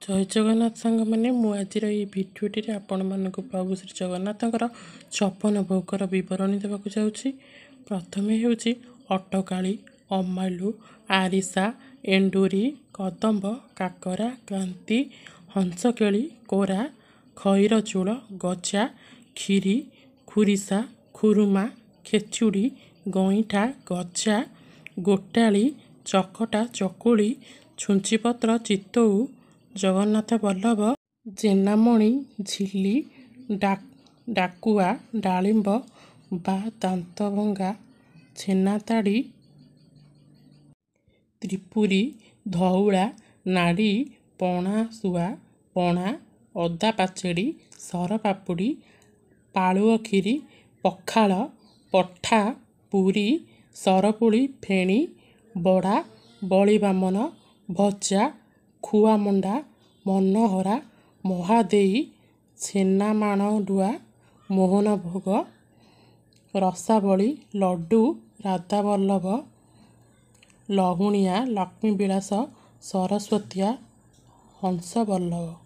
जय जगन्नाथ सांग मैंने मुझे ये भिडियोटी आपण मानक प्रभु श्री जगन्नाथ 56 भोगर बरणी देवाक जाऊँगी। प्रथम हूँ अटकाली, अमालु, आरिसा, एंडूरी, कदम्ब, काकरा, क्रांति, हंसकेली, कोरा, खईर चूल, गजा, खीरी, खुरीसा, खुरुमा, खेचुड़ी, गईठा, गजा, गोटाली, चकटा, चकुली, छुंचीपत्र, चितऊ, जगन्नाथ बल्लभ, जेनामणि, झिली, डाकुआ, डालिंब बा दांतभंगा, छेनाताड़ी, त्रिपुरी, धौला, नाड़ी, पणाशुआ, पणा, अदा पाचेड़ी, सरपापुड़ी, पालुଅ खीरी, पखाल, पठा, पूरी, सरपुली, फेणी, बड़ा, बड़ी बामन, भजा, खुआमंडा, मनोहरा, महादेई, छेनामाणडुआ, मोहन भोग, रसावली, लड्डू, राधावल्लभ, लहुणिया, लक्ष्मी विलास, सरस्वतिया, हंस बल्लभ।